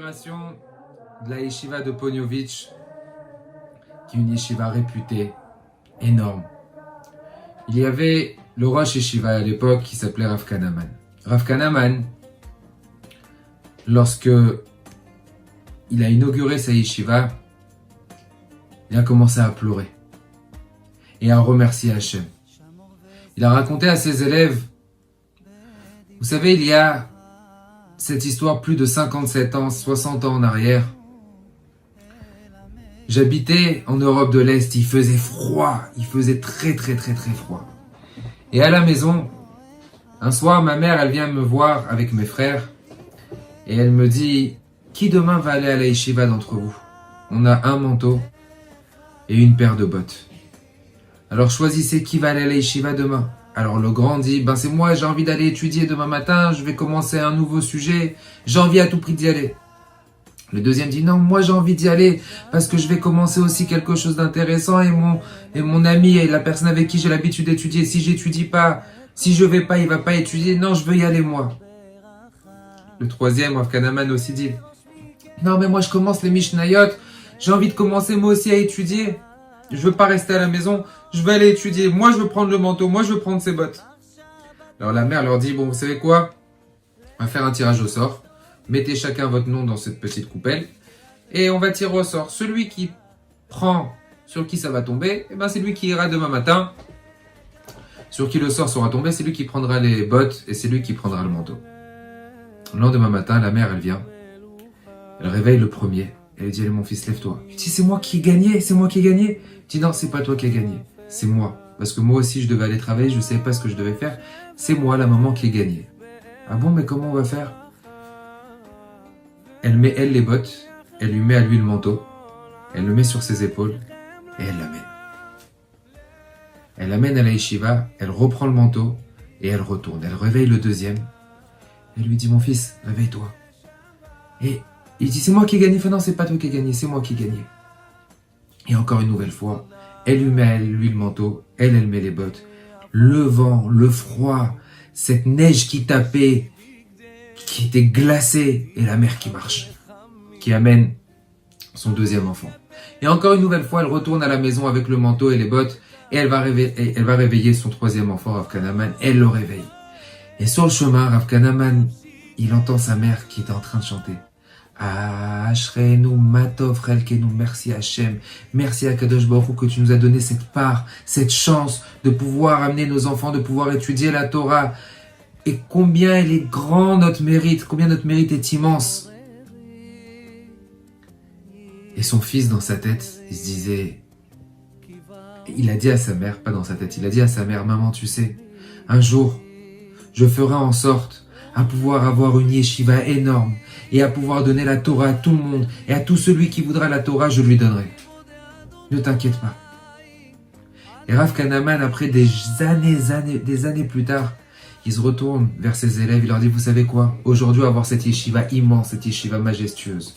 l'inauguration de la yeshiva de Poniovitch, qui est une yeshiva réputée, énorme. Il y avait le Rosh Yeshiva à l'époque qui s'appelait Rav Kanaman. Rav Kanaman, lorsque il a inauguré sa yeshiva, il a commencé à pleurer et à remercier Hachem. Il a raconté à ses élèves, vous savez, il y a cette histoire plus de 57 ans, 60 ans en arrière. J'habitais en Europe de l'Est, il faisait froid, il faisait très froid. Et à la maison, un soir, ma mère, elle vient me voir avec mes frères et elle me dit, qui demain va aller à la yeshiva d'entre vous? On a un manteau et une paire de bottes. Alors choisissez qui va aller à la yeshiva demain. Alors le grand dit, c'est moi, j'ai envie d'aller étudier demain matin, je vais commencer un nouveau sujet, j'ai envie à tout prix d'y aller. Le deuxième dit, non, moi j'ai envie d'y aller parce que je vais commencer aussi quelque chose d'intéressant et mon ami et la personne avec qui j'ai l'habitude d'étudier, si j'étudie pas, si je vais pas, il va pas étudier, non, je veux y aller moi. Le troisième, Rav Kanaman aussi dit, non mais moi je commence les Mishnayot, j'ai envie de commencer moi aussi à étudier. Je veux pas rester à la maison, je veux aller étudier. Moi, je veux prendre le manteau, moi, je veux prendre ses bottes. Alors la mère leur dit, bon, vous savez quoi? On va faire un tirage au sort. Mettez chacun votre nom dans cette petite coupelle. Et on va tirer au sort. Celui qui prend sur qui ça va tomber, c'est lui qui ira demain matin. Sur qui le sort sera tombé, c'est lui qui prendra les bottes et c'est lui qui prendra le manteau. Le lendemain matin, la mère, elle vient. Elle réveille le premier. Elle dit, allez mon fils, lève-toi. Il dit, c'est moi qui ai gagné, c'est moi qui ai gagné. Il dit, non, c'est pas toi qui as gagné, c'est moi. Parce que moi aussi, je devais aller travailler, je ne savais pas ce que je devais faire. C'est moi, la maman, qui ai gagné. Ah bon, mais comment on va faire? Elle met, elle, les bottes, elle lui met à lui le manteau, elle le met sur ses épaules et elle l'amène. Elle l'amène à la yeshiva, elle reprend le manteau et elle retourne. Elle réveille le deuxième. Elle lui dit, mon fils, réveille-toi. Et il dit, c'est moi qui ai gagné. Enfin, non, c'est pas toi qui as gagné, c'est moi qui ai gagné. Et encore une nouvelle fois, elle lui met à lui le manteau, elle met les bottes. Le vent, le froid, cette neige qui tapait, qui était glacée, et la mère qui marche, qui amène son deuxième enfant. Et encore une nouvelle fois, elle retourne à la maison avec le manteau et les bottes, et elle va réveiller son troisième enfant, Rav Kanaman. Elle le réveille. Et sur le chemin, Rav Kanaman, il entend sa mère qui est en train de chanter. Ashrenu matov relkenu, merci Hachem, merci à Kadosh Baruch Hu que tu nous as donné cette part, cette chance de pouvoir amener nos enfants, de pouvoir étudier la Torah. Et combien elle est grand notre mérite, combien notre mérite est immense. Et son fils dans sa tête, il se disait, il a dit à sa mère, pas dans sa tête, il a dit à sa mère, maman tu sais, un jour, je ferai en sorte à pouvoir avoir une yeshiva énorme et à pouvoir donner la Torah à tout le monde et à tout celui qui voudra la Torah, je lui donnerai. Ne t'inquiète pas. Et Rav Kanaman, après des années plus tard, il se retourne vers ses élèves, il leur dit, vous savez quoi? Aujourd'hui, on va avoir cette yeshiva immense, cette yeshiva majestueuse.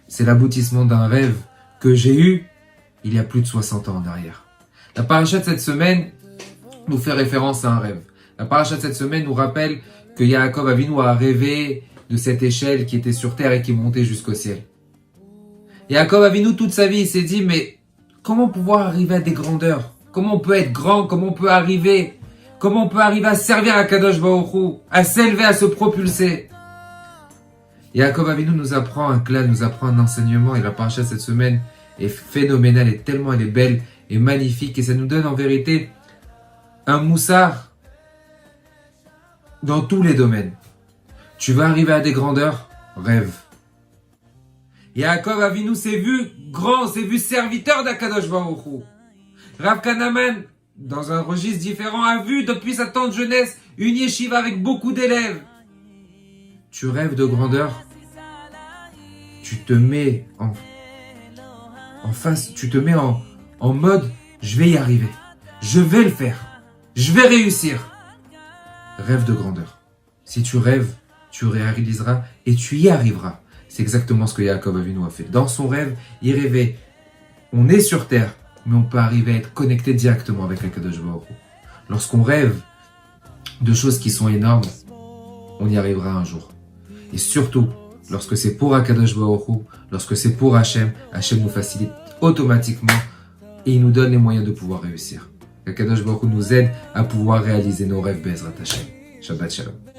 C'est l'aboutissement d'un rêve que j'ai eu il y a plus de 60 ans en arrière. La paracha de cette semaine nous fait référence à un rêve. La paracha de cette semaine nous rappelle que Yaakov Avinu a rêvé de cette échelle qui était sur terre et qui montait jusqu'au ciel. Yaakov Avinu, toute sa vie, il s'est dit, mais comment pouvoir arriver à des grandeurs? Comment on peut être grand? Comment on peut arriver à servir à Kadosh Baruch Hu, à s'élever, à se propulser? Yaakov Avinu nous apprend un clan, nous apprend un enseignement, et la paracha de cette semaine est phénoménale, et tellement elle est belle et magnifique, et ça nous donne en vérité un moussard dans tous les domaines. Tu vas arriver à des grandeurs, rêve. Yaakov Avinu s'est vu grand, s'est vu serviteur d'Akadosh Baruch Hu. Rav Kanaman, dans un registre différent, a vu depuis sa tendre jeunesse une yeshiva avec beaucoup d'élèves. Tu rêves de grandeur, tu te mets en face, tu te mets en mode, je vais y arriver, je vais le faire, je vais réussir. Rêve de grandeur. Si tu rêves, tu réaliseras et tu y arriveras. C'est exactement ce que Yaakov Avinu a fait. Dans son rêve, il rêvait. On est sur terre, mais on peut arriver à être connecté directement avec Akadosh Baruch Hu. Lorsqu'on rêve de choses qui sont énormes, on y arrivera un jour. Et surtout, lorsque c'est pour Akadosh Baruch Hu, lorsque c'est pour Hachem, Hachem nous facilite automatiquement et il nous donne les moyens de pouvoir réussir. Akadosh Baruch Hu nous aide à pouvoir réaliser nos rêves Bezrat Hachem. Shabbat Shalom.